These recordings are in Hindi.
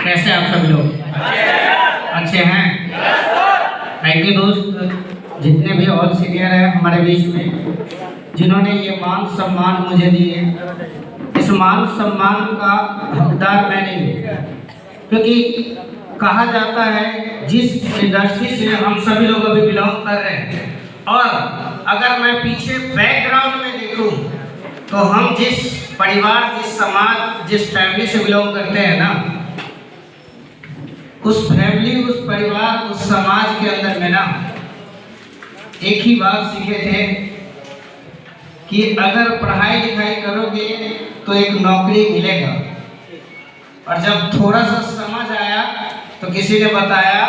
कैसे आप सभी लोग अच्छे हैं? थैंक यू दोस्त, जितने भी और सीनियर हैं हमारे बीच में, जिन्होंने ये मान सम्मान मुझे दिए। इस मान सम्मान का हकदार मैं नहीं हूँ, क्योंकि कहा जाता है जिस इंडस्ट्री से हम सभी लोग अभी बिलोंग कर रहे हैं, और अगर मैं पीछे बैकग्राउंड में देखूं तो हम जिस परिवार, जिस समाज, जिस फैमिली से बिलोंग करते हैं ना, उस फैमिली, उस परिवार, उस समाज के अंदर में ना एक ही बात सीखे थे कि अगर पढ़ाई लिखाई करोगे तो एक नौकरी मिलेगा। और जब थोड़ा सा समझ आया तो किसी ने बताया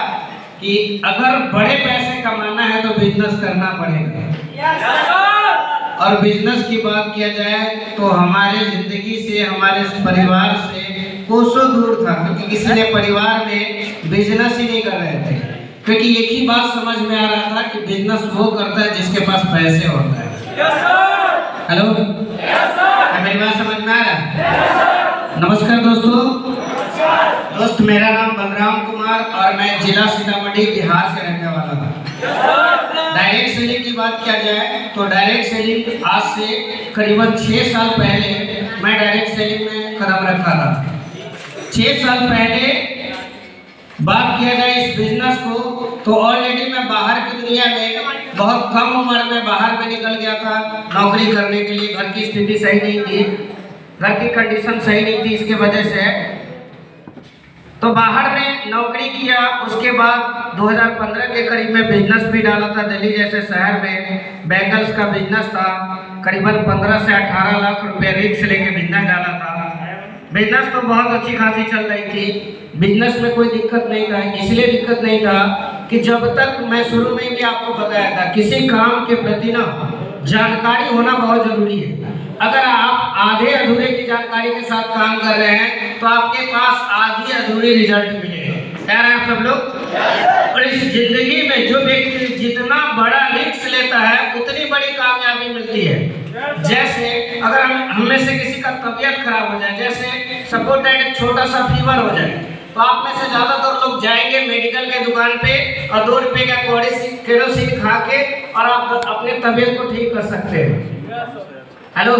कि अगर बड़े पैसे कमाना है तो बिजनेस करना पड़ेगा। और बिजनेस की बात किया जाए तो हमारे जिंदगी से, हमारे परिवार से कोसों दूर था, क्योंकि किसी ने परिवार में बिजनेस ही नहीं कर रहे थे, क्योंकि एक ही बात समझ में आ रहा था कि बिजनेस वो करता है जिसके पास पैसे होता है। हेलो, मेरी बात समझ में आ रहा है? नमस्कार दोस्तों, मेरा नाम बलराम कुमार और मैं जिला सीतामढ़ी, बिहार से रहने वाला हूँ। डायरेक्ट सेलिंग की बात किया जाए तो डायरेक्ट सेलिंग आज से करीबन 6 साल पहले मैं डायरेक्ट सेलिंग में कदम रखा था। 6 साल पहले बात किया जाए इस बिजनेस को तो ऑलरेडी मैं बाहर की दुनिया में बहुत कम उम्र में बाहर में निकल गया था नौकरी करने के लिए। घर की स्थिति सही नहीं थी, घर की कंडीशन सही नहीं थी, इसके वजह से तो बाहर में नौकरी किया। उसके बाद 2015 के करीब में बिजनेस भी डाला था दिल्ली जैसे शहर में। बैंगल्स का बिजनेस था, करीबन 15 से 18 लाख रुपए रिस्क लेके बिजनेस डाला था। बिजनेस तो बहुत अच्छी खासी चल रही थी, बिजनेस में कोई दिक्कत नहीं था। इसलिए दिक्कत नहीं था कि जब तक मैं शुरू में भी आपको बताया था, किसी काम के प्रति ना जानकारी होना बहुत जरूरी है। अगर आप आधे अधूरे की जानकारी के साथ काम कर रहे हैं तो आपके पास आधी अधूरी रिजल्ट मिलेगा। कह रहे हैं आप सब लोग? और इस जिंदगी में जो व्यक्ति जितना बड़ा रिस्क लेता है उतनी बड़ी कामयाबी मिलती है। जैसे अगर हम में से किसी का तबीयत खराब हो जाए, जैसे सपोज दैट छोटा सा फीवर हो जाए, तो आप में से ज्यादातर लोग जाएंगे मेडिकल के दुकान पे और 2 रुपए का केरोसिन खा के और आप अपने तबीयत को ठीक कर सकते हैं। हेलो,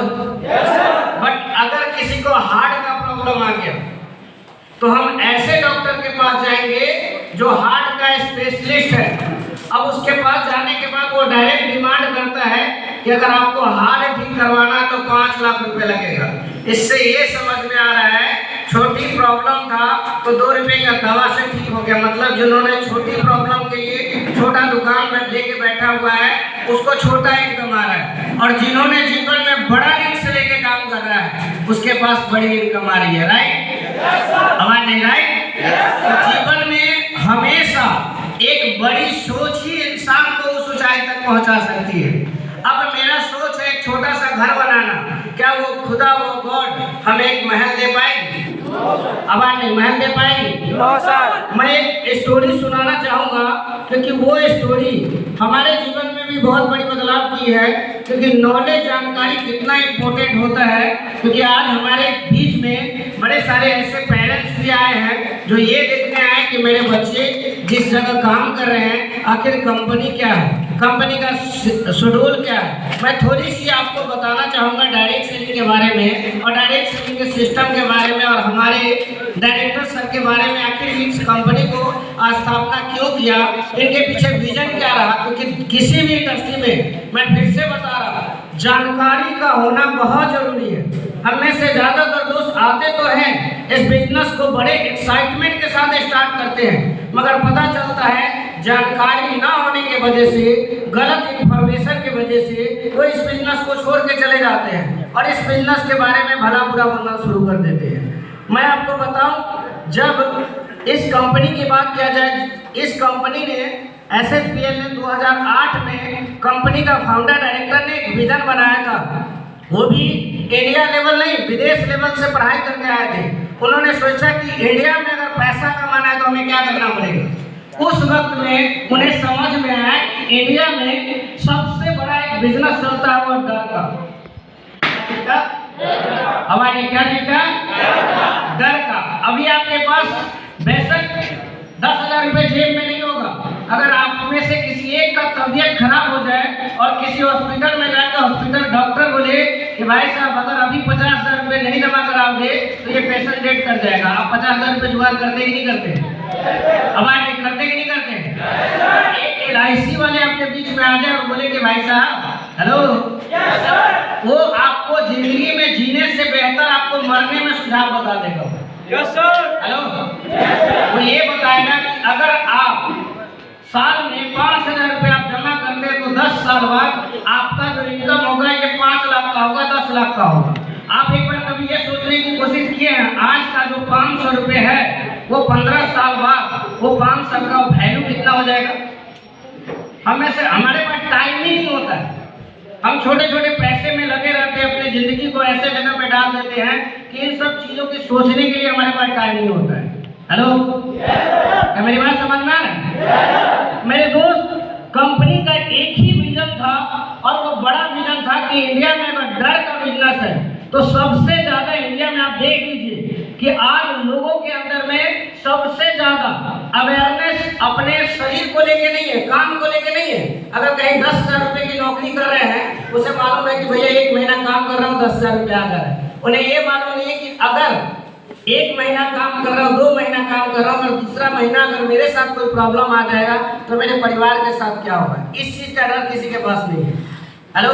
बट अगर किसी को हार्ट का प्रॉब्लम आ गया तो हम ऐसे डॉक्टर के पास जाएंगे जो हार्ट का स्पेशलिस्ट है। अब उसके पास जाने के बाद वो डायरेक्ट डिमांड करता है कि अगर आपको हार्ट ठीक करवाना है तो 5 लाख रुपए लगेगा। इससे ये समझ में आ रहा है छोटी प्रॉब्लम था तो 2 रुपए का दवा से ठीक हो गया। मतलब जिन्होंने छोटी प्रॉब्लम के लिए छोटा दुकान में लेके बैठा हुआ है उसको छोटा इनकम आ रहा है, और जिन्होंने जीवन में बड़ा रिस्क लेके काम कर रहा है उसके पास बड़ी इनकम आ रही है। राइट? आवाज नहीं? राइट? तो जीवन में हमेशा एक बड़ी सोच ही इंसान को उस ऊंचाई तक पहुंचा सकती है। अब मेरा सोच है एक छोटा सा घर बनाना, क्या वो खुदा, वो गॉड हमें एक महल दे पाएगी? आवाज नहीं, महल दे पाएगी? मैं एक स्टोरी सुनाना चाहूंगा, क्योंकि वो स्टोरी हमारे जीवन में भी बहुत बड़ी बदलाव की है। क्योंकि नॉलेज, जानकारी कितना इम्पोर्टेंट होता है। क्योंकि आज हमारे बीच में बड़े सारे ऐसे पेरेंट्स भी आए हैं जो ये देखने आए कि मेरे बच्चे जिस जगह काम कर रहे हैं आखिर कंपनी क्या है, कंपनी का शेड्यूल क्या है। मैं थोड़ी सी आपको बताना चाहूँगा डायरेक्ट सेलिंग के बारे में और डायरेक्ट सेलिंग के सिस्टम के बारे में और हमारे डायरेक्टर सर के बारे में। आखिर इस कंपनी को स्थापना क्यों किया, इनके पीछे विजन क्या रहा। क्योंकि किसी भी इंडस्ट्री में, मैं फिर से बता रहा हूँ, जानकारी का होना बहुत जरूरी है। हम में से ज्यादातर दोस्त आते तो हैं इस बिजनेस को बड़े एक्साइटमेंट के साथ स्टार्ट करते हैं, मगर पता चलता है जानकारी ना होने की वजह से, गलत इंफॉर्मेशन की वजह से वो इस बिजनेस को छोड़ के चले जाते हैं और इस बिजनेस के बारे में भला बुरा बोलना शुरू कर देते हैं। मैं आपको बताऊं, जब इस कंपनी की बात किया जाए, इस कंपनी ने SHPL ने 2008 में कंपनी का फाउंडर डायरेक्टर ने एक विजन बनाया था। वो भी इंडिया लेवल नहीं, विदेश लेवल से पढ़ाई करके आए थे। उन्होंने सोचा कि इंडिया में अगर पैसा कमाना है तो हमें क्या करना पड़ेगा। उस वक्त में उन्हें समझ में आया कि इंडिया में सबसे बड़ा एक बिजनेस चलता है वो डर का। हमारे क्या चीज का? डर का। अभी आपके पास बेशक 10,000 रुपये जेब में नहीं होगा। अगर आप में से किसी एक का तबीयत खराब हो जाए और किसी हॉस्पिटल में जाकर हॉस्पिटल डॉक्टर बोले कि भाई साहब अगर अभी 50,000 रुपये नहीं जमा कराओगे तो ये पेशेंट डेथ कर जाएगा, आप 50,000 रुपये जुगाड़ करते कि नहीं करते? आवाज नहीं करते कि नहीं करते? एक LIC वाले आपके बीच में आ जाए और बोले कि भाई साहब हेलो, वो आपको जिंदगी में जीने से बेहतर आपको मरने में सुझाव बता देगा। हेलो, वो ये बताएगा कि अगर आप साल में 5,000 रुपये आप जमा करते हैं तो 10 साल बाद आपका जो इनकम होगा ये 5 लाख का होगा, 10 लाख का होगा। आप एक बार कभी ये सोचने की कोशिश किए हैं आज का जो 500 रुपये है वो 15 साल बाद वो 500 का वैल्यू कितना हो जाएगा? हमें से हमारे पास टाइम ही नहीं होता है। हम छोटे छोटे पैसे में लगे रहते हैं, अपनी जिंदगी को ऐसे जगह पे डाल देते हैं कि इन सब चीजों की सोचने के लिए हमारे पास टाइम नहीं होता है। हेलो, क्या मेरी बात समझ में आ रहा है? मेरे दोस्त, कंपनी का एक ही विजन था और वो बड़ा विजन था कि इंडिया में अगर ड्रग का बिजनेस है तो सबसे ज्यादा इंडिया में आप देख लीजिए कि आज लोगों के अंदर में सबसे ज्यादा अवेयरनेस अपने शरीर को लेके नहीं है, काम को लेके नहीं है। अगर कहीं 10,000 रुपए की नौकरी कर रहे हैं, उसे मालूम है कि भैया 1 महीना काम कर रहा हूँ 10,000 रुपये आ जा रहा है। उन्हें ये मालूम नहीं है कि अगर 1 महीना काम कर रहा हूँ, 2 महीना काम कर रहा हूँ, और तीसरा महीना अगर मेरे साथ कोई प्रॉब्लम आ जाएगा तो मेरे परिवार के साथ क्या होगा। इस चीज का डर किसी के पास नहीं है। हेलो,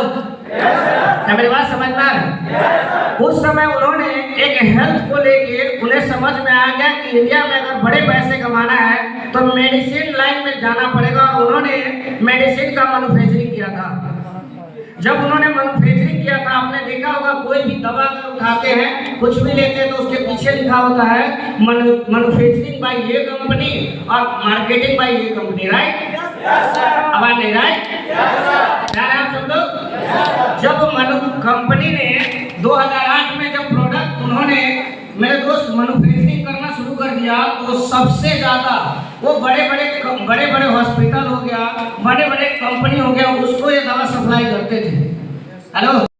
क्या मेरी बात समझ में आ रहा है? उस समय उन्होंने एक हेल्थ को लेके उन्हें समझ में आ गया कि इंडिया में अगर बड़े पैसे कमाना है तो मेडिसिन लाइन में जाना पड़ेगा, और उन्होंने मेडिसिन का मैन्युफैक्चरिंग किया था। जब उन्होंने मैन्युफैक्चरिंग किया था, आपने देखा होगा कोई भी दवा अगर उठाते हैं, कुछ भी लेते हैं तो उसके पीछे लिखा होता है मैन्युफैक्चरिंग बाय ये कंपनी और मार्केटिंग बाय ये कंपनी, राइट? आवाज नहीं, राइट? आप सब लोग, जब कंपनी ने 2008 में जब प्रोडक्ट उन्होंने मेरे दोस्त मैन्युफैक्चरिंग करना शुरू कर दिया तो सबसे ज्यादा वो बड़े बड़े हॉस्पिटल हो गया, बड़े बड़े कंपनी हो गया, उसको ये दवा सप्लाई करते थे। हेलो।